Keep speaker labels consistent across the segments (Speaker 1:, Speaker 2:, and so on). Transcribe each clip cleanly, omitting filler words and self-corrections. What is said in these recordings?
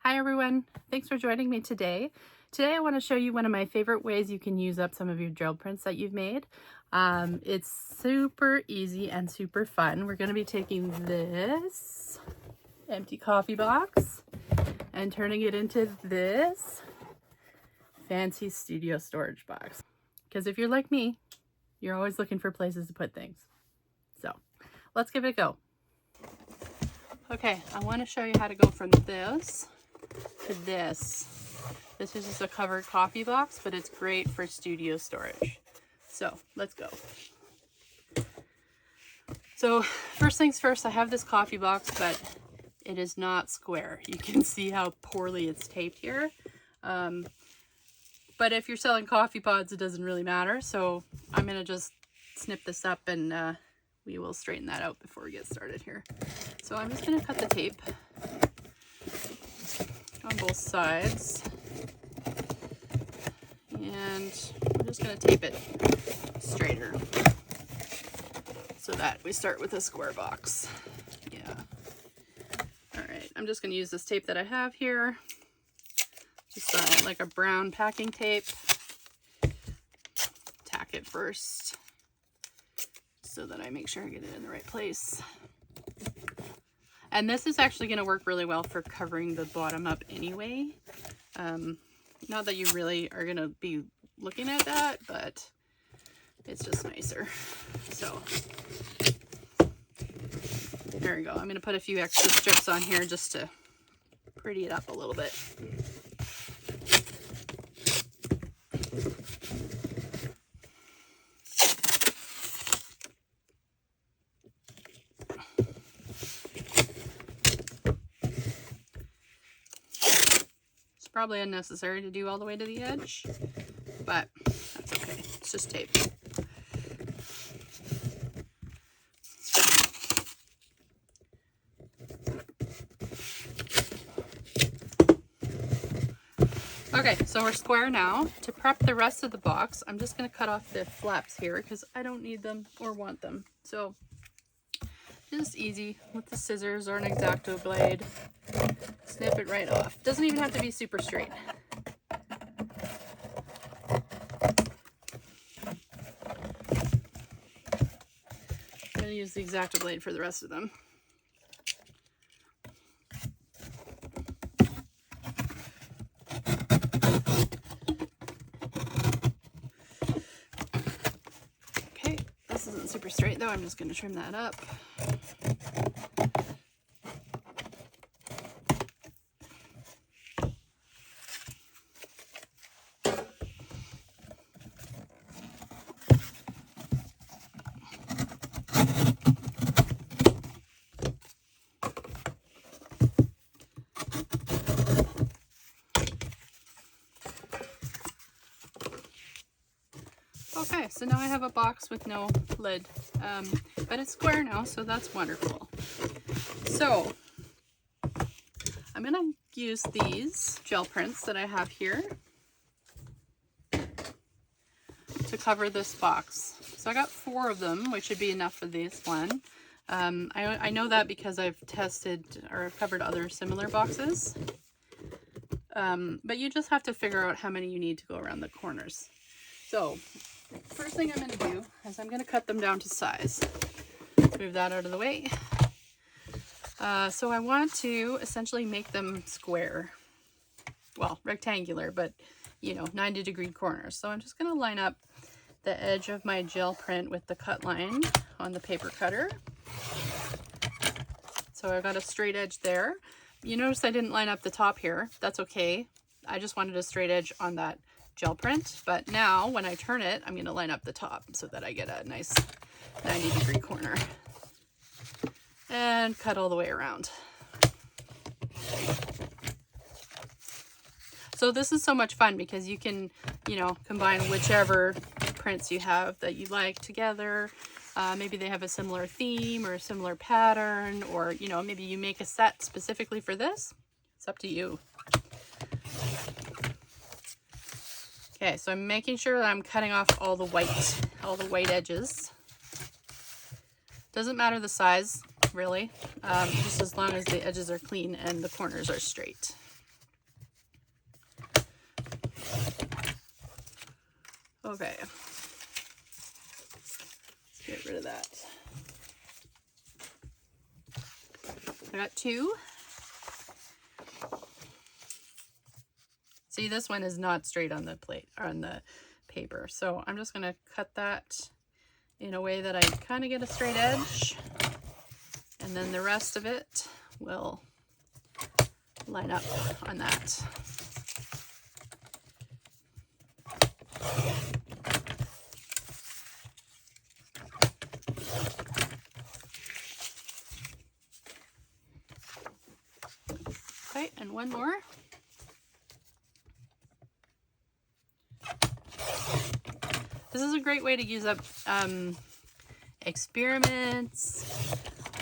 Speaker 1: Hi everyone, thanks for joining me today. Today I want to show you one of my favorite ways you can use up some of your gel prints that you've made. It's super easy and super fun. We're going to be taking this empty coffee box and turning it into this fancy studio storage box. Because if you're like me, you're always looking for places to put things. So let's give it a go. Okay, I want to show you how to go from this to this. This is just a covered coffee box, but it's great for studio storage. So let's go. So first things first, I have this coffee box, but it is not square. You can see how poorly it's taped here. But if you're selling coffee pods, it doesn't really matter. So I'm gonna just snip this up and we will straighten that out before we get started here. So I'm just gonna cut the tape on both sides. And we're just gonna tape it straighter so that we start with a square box. Yeah. All right, I'm just gonna use this tape that I have here. Just like a brown packing tape. Tack it first so that I make sure I get it in the right place. And this is actually going to work really well for covering the bottom up anyway. Not that you really are going to be looking at that, but it's just nicer. So there we go. I'm going to put a few extra strips on here just to pretty it up a little bit. Probably unnecessary to do all the way to the edge, but that's okay. It's just tape. Okay, so we're square now. To prep the rest of the box, I'm just going to cut off the flaps here because I don't need them or want them. So just easy with the scissors or an X-Acto blade. Snip it right off. Doesn't even have to be super straight. I'm going to use the X-Acto blade for the rest of them. Okay, this isn't super straight though. I'm just going to trim that up. Okay, so now I have a box with no lid, but it's square now, so that's wonderful. So I'm going to use these gel prints that I have here to cover this box. So I got 4 of them, which should be enough for this one. I know that because I've tested or I've covered other similar boxes, but you just have to figure out how many you need to go around the corners. So first thing I'm going to do is I'm going to cut them down to size. Move that out of the way. So I want to essentially make them square. Well, rectangular, but you know, 90-degree corners. So I'm just going to line up the edge of my gel print with the cut line on the paper cutter. So I've got a straight edge there. You notice I didn't line up the top here. That's okay. I just wanted a straight edge on that gel print, but now when I turn it, I'm going to line up the top so that I get a nice 90-degree corner and cut all the way around. So this is so much fun because you can, you know, combine whichever prints you have that you like together. Maybe they have a similar theme or a similar pattern, or, you know, maybe you make a set specifically for this. It's up to you. Okay, so I'm making sure that I'm cutting off all the white edges. Doesn't matter the size, really, just as long as the edges are clean and the corners are straight. Okay. Let's get rid of that. I got 2. See, this one is not straight on the plate, or on the paper. So I'm just gonna cut that in a way that I kind of get a straight edge. And then the rest of it will line up on that. Okay, and one more. This is a great way to use up experiments,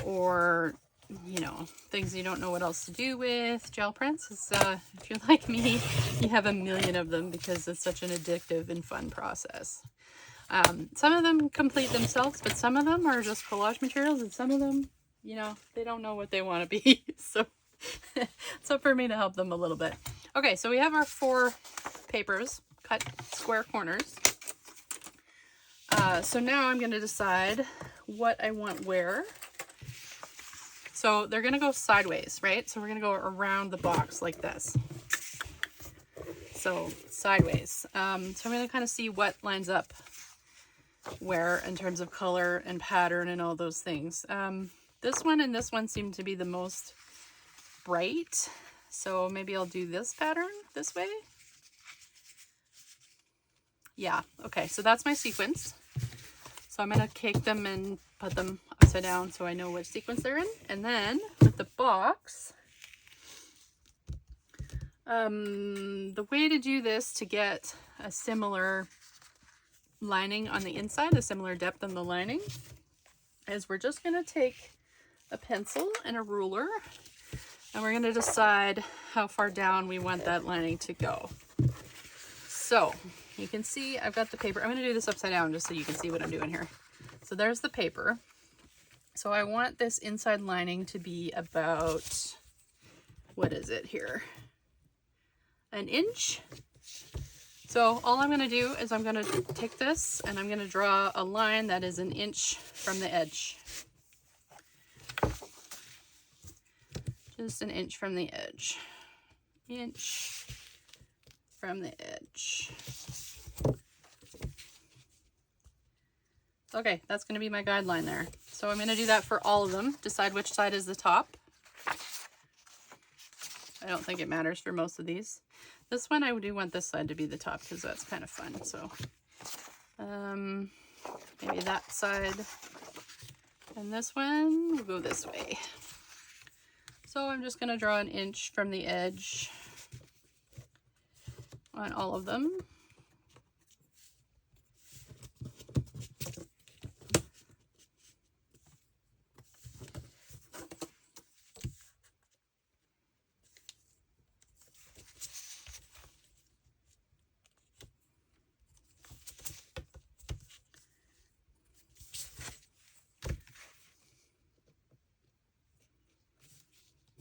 Speaker 1: or, you know, things you don't know what else to do with. Gel prints is, if you're like me, you have a million of them because it's such an addictive and fun process. Some of them complete themselves, but some of them are just collage materials, and some of them, you know, they don't know what they want to be. So it's up for me to help them a little bit. Okay, so we have our 4 papers, cut square corners. So now I'm going to decide what I want where. So they're going to go sideways, right? So we're going to go around the box like this. So sideways. So I'm going to kind of see what lines up where in terms of color and pattern and all those things. This one and this one seem to be the most bright. So maybe I'll do this pattern this way. Yeah, okay, so that's my sequence. So I'm going to cake them and put them upside down so I know which sequence they're in. And then with the box, the way to do this to get a similar lining on the inside, a similar depth on the lining, is we're just going to take a pencil and a ruler, and we're going to decide how far down we want that lining to go. So you can see I've got the paper. I'm going to do this upside down just so you can see what I'm doing here. So there's the paper. So I want this inside lining to be about, what is it here? An inch. So all I'm going to do is I'm going to take this and I'm going to draw a line that is an inch from the edge. Just an inch from the edge. Inch from the edge. Okay, that's going to be my guideline there. So I'm going to do that for all of them. Decide which side is the top. I don't think it matters for most of these. This one, I do want this side to be the top because that's kind of fun. So maybe that side. And this one will go this way. So I'm just going to draw an inch from the edge on all of them.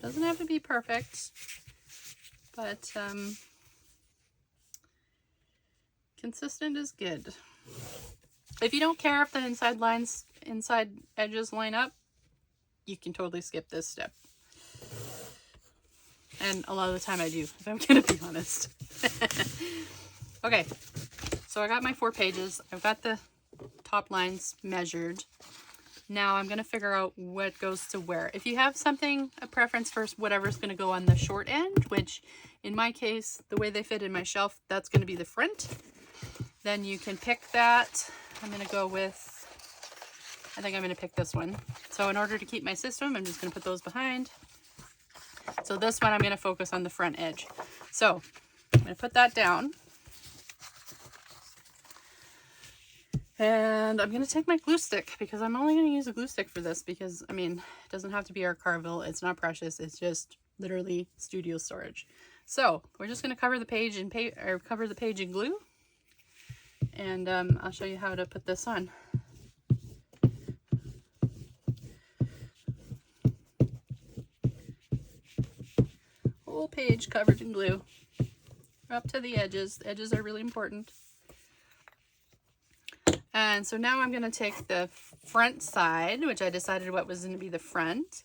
Speaker 1: Doesn't have to be perfect, but consistent is good. If you don't care if the inside edges line up, you can totally skip this step. And a lot of the time I do, if I'm gonna be honest. Okay, so I got my 4 pages. I've got the top lines measured. Now I'm going to figure out what goes to where. If you have something, a preference for whatever's going to go on the short end, which in my case, the way they fit in my shelf, that's going to be the front. Then you can pick that. I'm going to go with, I think I'm going to pick this one. So in order to keep my system, I'm just going to put those behind. So this one, I'm going to focus on the front edge. So I'm going to put that down. And I'm going to take my glue stick because I'm only going to use a glue stick for this because, I mean, it doesn't have to be our Carville. It's not precious. It's just literally studio storage. So we're just going to cover the page in glue. And I'll show you how to put this on. Whole page covered in glue. Up to the edges. The edges are really important. And so now I'm going to take the front side, which I decided what was going to be the front.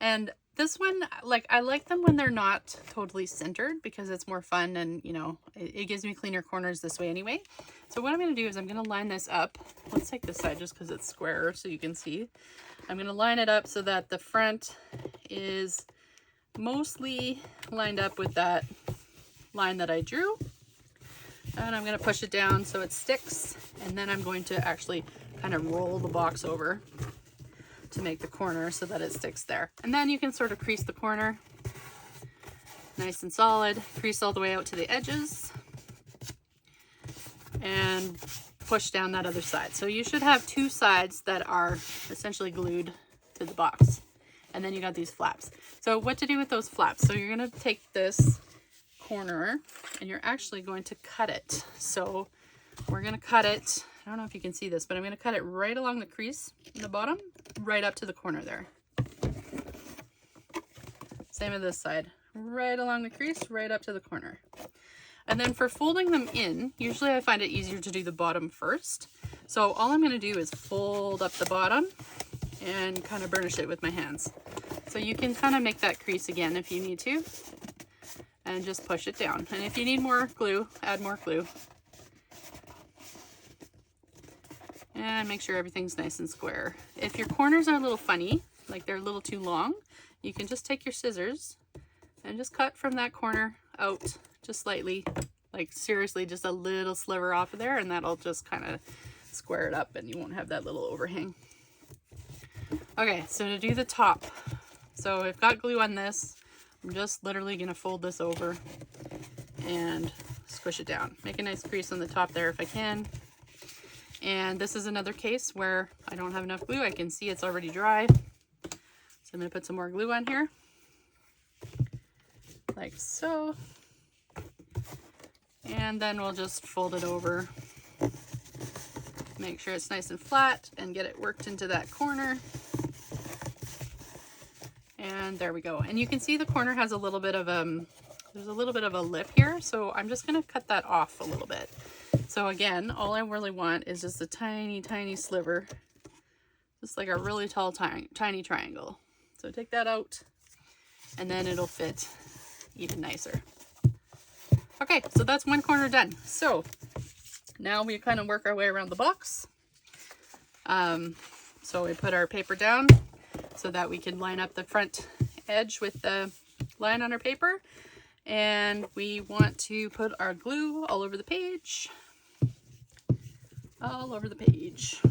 Speaker 1: And this one, like, I like them when they're not totally centered because it's more fun and, you know, it gives me cleaner corners this way anyway. So what I'm going to do is I'm going to line this up. Let's take this side just because it's squarer so you can see. I'm going to line it up so that the front is mostly lined up with that line that I drew. And I'm going to push it down so it sticks. And then I'm going to actually kind of roll the box over to make the corner so that it sticks there. And then you can sort of crease the corner nice and solid, crease all the way out to the edges, and push down that other side. So you should have two sides that are essentially glued to the box. And then you got these flaps. So what to do with those flaps? So you're going to take this corner and you're actually going to cut it. So we're going to cut it, I don't know if you can see this, but I'm going to cut it right along the crease in the bottom, right up to the corner there. Same with this side, right along the crease, right up to the corner. And then for folding them in, usually I find it easier to do the bottom first. So all I'm going to do is fold up the bottom and kind of burnish it with my hands. So you can kind of make that crease again if you need to, and just push it down. And if you need more glue, add more glue. And make sure everything's nice and square. If your corners are a little funny, like they're a little too long, you can just take your scissors and just cut from that corner out just slightly, like seriously just a little sliver off of there, and that'll just kind of square it up and you won't have that little overhang. Okay, so to do the top, so I've got glue on this. I'm just literally going to fold this over and squish it down. Make a nice crease on the top there if I can. And this is another case where I don't have enough glue. I can see it's already dry. So I'm going to put some more glue on here. Like so. And then we'll just fold it over. Make sure it's nice and flat and get it worked into that corner. And there we go. And you can see the corner has a little bit of there's a little bit of a lip here. So I'm just going to cut that off a little bit. So again, all I really want is just a tiny, tiny sliver, just like a really tall, tiny triangle. So take that out and then it'll fit even nicer. Okay, so that's one corner done. So now we kind of work our way around the box. So we put our paper down so that we can line up the front edge with the line on our paper. And we want to put our glue all over the page. All over the page.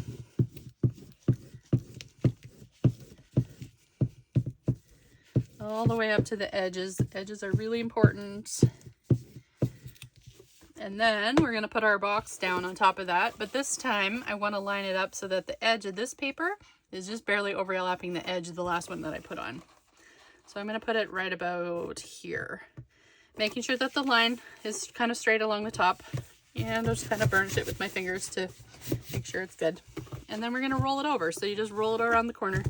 Speaker 1: All the way up to the edges. Edges are really important. And then we're going to put our box down on top of that. But this time I want to line it up so that the edge of this paper is just barely overlapping the edge of the last one that I put on. So I'm going to put it right about here. Making sure that the line is kind of straight along the top. And I'll just kind of burnish it with my fingers to make sure it's good. And then we're going to roll it over. So you just roll it around the corner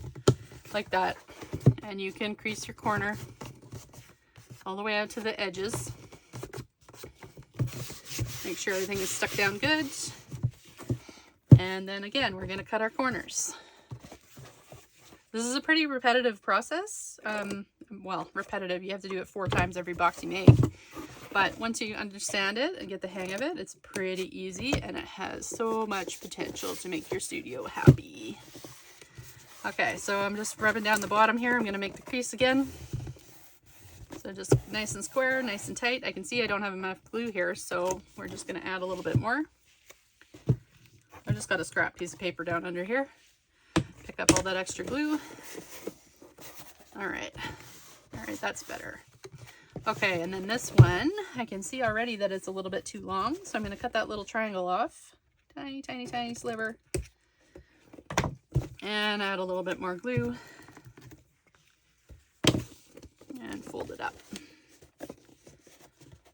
Speaker 1: like that. And you can crease your corner all the way out to the edges. Make sure everything is stuck down good. And then again, we're going to cut our corners. This is a pretty repetitive process. Well, repetitive, you have to do it 4 times every box you make. But once you understand it and get the hang of it, it's pretty easy and it has so much potential to make your studio happy. Okay, so I'm just rubbing down the bottom here. I'm going to make the crease again. So just nice and square, nice and tight. I can see I don't have enough glue here, so we're just going to add a little bit more. I just got a scrap piece of paper down under here. Pick up all that extra glue. All right, that's better. Okay, and then this one, I can see already that it's a little bit too long, so I'm going to cut that little triangle off. Tiny, tiny, tiny sliver. And add a little bit more glue. And fold it up.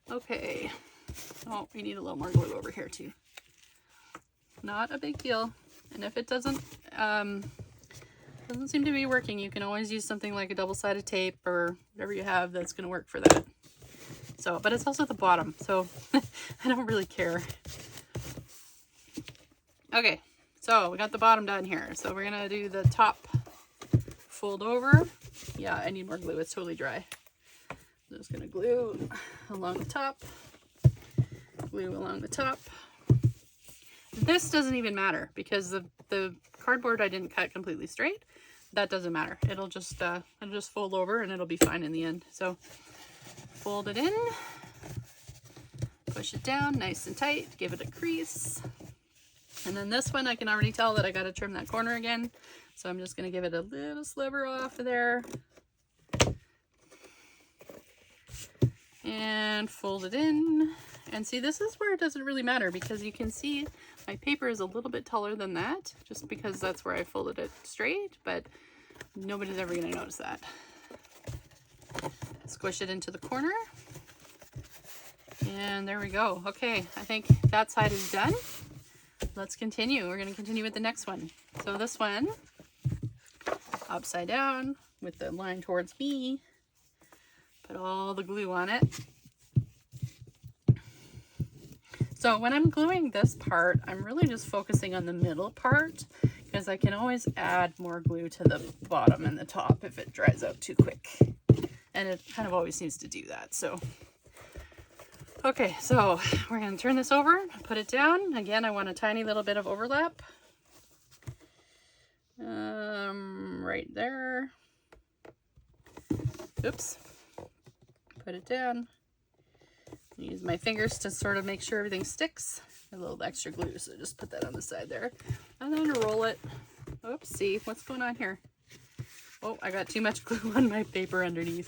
Speaker 1: Okay. Oh, we need a little more glue over here too. Not a big deal. And if it doesn't seem to be working, you can always use something like a double-sided tape or whatever you have that's going to work for that. So, but it's also the bottom, so I don't really care. Okay, So we got the bottom done here. So we're gonna do the top fold over. Yeah, I need more glue. It's totally dry. I'm just gonna glue along the top, glue along the top. This doesn't even matter because the cardboard I didn't cut completely straight. That doesn't matter. It'll just fold over and it'll be fine in the end. So fold it in, push it down nice and tight, give it a crease. And then this one I can already tell that I got to trim that corner again. So I'm just going to give it a little sliver off of there. And fold it in. And see, this is where it doesn't really matter because you can see my paper is a little bit taller than that just because that's where I folded it straight, but nobody's ever going to notice that. Squish it into the corner. And there we go. Okay, I think that side is done. Let's continue. We're going to continue with the next one. So this one, upside down with the line towards me. Put all the glue on it. So when I'm gluing this part, I'm really just focusing on the middle part because I can always add more glue to the bottom and the top if it dries out too quick. And it kind of always seems to do that. So, okay, so we're going to turn this over, put it down. Again, I want a tiny little bit of overlap. Right there. Oops. Put it down. Use my fingers to sort of make sure everything sticks. A little extra glue, so just put that on the side there. And then roll it. Oops, see, what's going on here? Oh, I got too much glue on my paper underneath.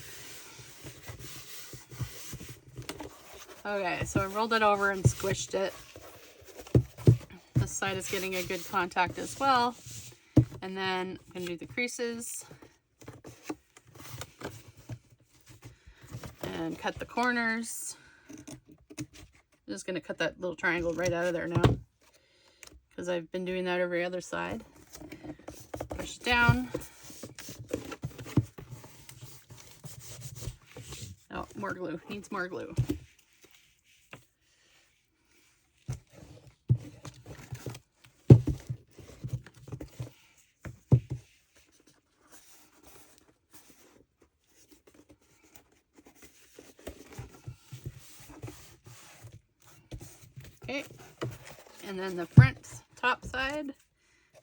Speaker 1: Okay, so I rolled it over and squished it. This side is getting a good contact as well. And then I'm going to do the creases. And cut the corners. I'm just going to cut that little triangle right out of there now because I've been doing that every other side. Push it down. Oh, more glue. Needs more glue. Okay, and then the front top side,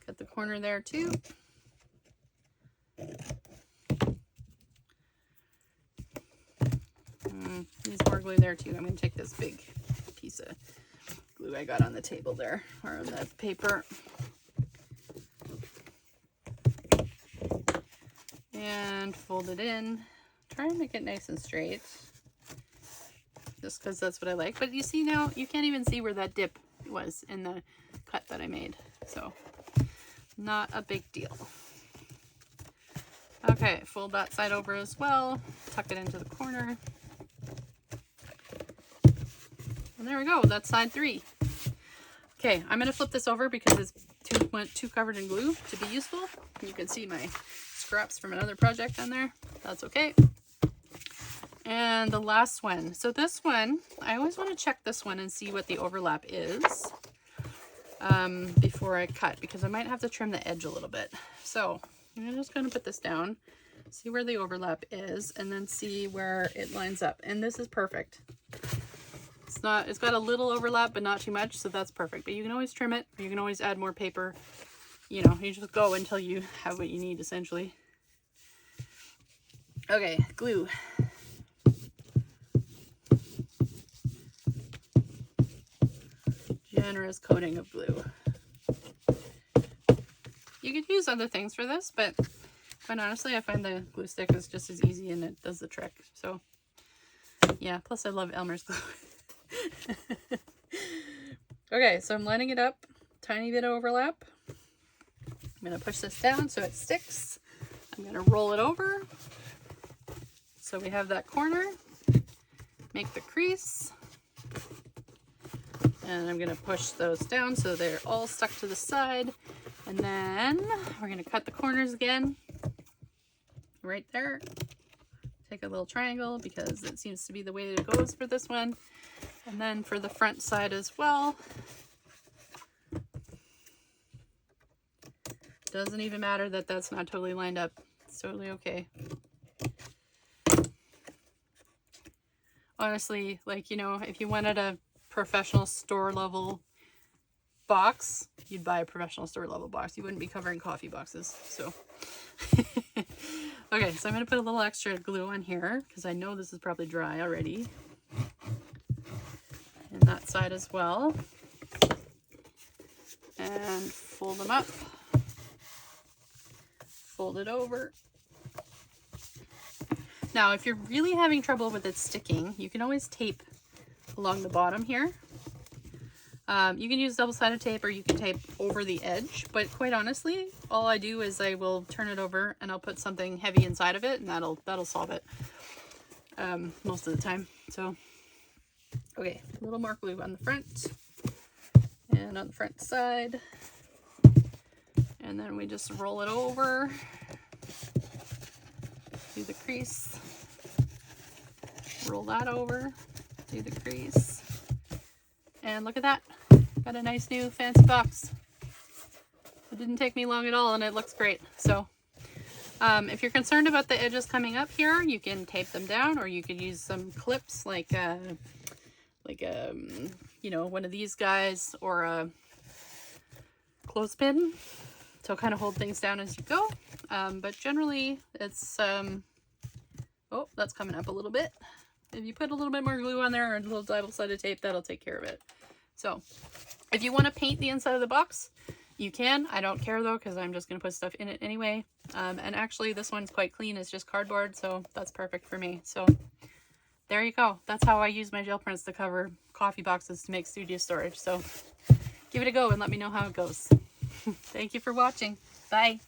Speaker 1: cut the corner there too. Needs more glue there too. I'm going to take this big piece of glue I got on the table there, or on the paper. And fold it in. Try and make it nice and straight. Just because that's what I like. But you see now, you can't even see where that dip was in the cut that I made. So, not a big deal. Okay, fold that side over as well. Tuck it into the corner. And there we go, that's side 3. Okay, I'm going to flip this over because it's too covered in glue to be useful. You can see my scraps from another project on there. That's okay. And the last one. So this one, I always want to check this one and see what the overlap is before I cut, because I might have to trim the edge a little bit. So I'm just going to put this down, see where the overlap is, and then see where it lines up. And this is perfect. It's got a little overlap, but not too much, so that's perfect. But you can always trim it. You can always add more paper. You know, you just go until you have what you need, essentially. Okay, glue. Generous coating of glue. You could use other things for this, but quite honestly, I find the glue stick is just as easy and it does the trick. So yeah, plus I love Elmer's glue. Okay, so I'm lining it up, tiny bit of overlap. I'm going to push this down so it sticks. I'm going to roll it over so we have that corner. Make the crease. And I'm going to push those down so they're all stuck to the side. And then we're going to cut the corners again. Right there. Take a little triangle because it seems to be the way it goes for this one. And then for the front side as well. Doesn't even matter that that's not totally lined up. It's totally okay. Honestly, like, you know, if you wanted a professional store level box, you'd buy a professional store level box. You wouldn't be covering coffee boxes. So okay, so I'm going to put a little extra glue on here because I know this is probably dry already. And that side as well. And fold them up. Fold it over. Now, if you're really having trouble with it sticking, you can always tape along the bottom here. You can use double-sided tape or you can tape over the edge, but quite honestly, all I do is I will turn it over and I'll put something heavy inside of it, and that'll solve it most of the time. So, okay, a little more glue on the front and on the front side, and then we just roll it over. Do the crease, roll that over, do the crease, and look at that. Got a nice new fancy box. It didn't take me long at all and it looks great. So if you're concerned about the edges coming up here, you can tape them down, or you could use some clips like you know, one of these guys, or a clothespin to kind of hold things down as you go. But generally it's, oh, that's coming up a little bit. If you put a little bit more glue on there or a little double-sided tape, that'll take care of it. So if you want to paint the inside of the box, you can. I don't care though, because I'm just going to put stuff in it anyway. And actually this one's quite clean. It's just cardboard, so that's perfect for me. So there you go. That's how I use my gel prints to cover coffee boxes to make studio storage. So give it a go and let me know how it goes. Thank you for watching. Bye.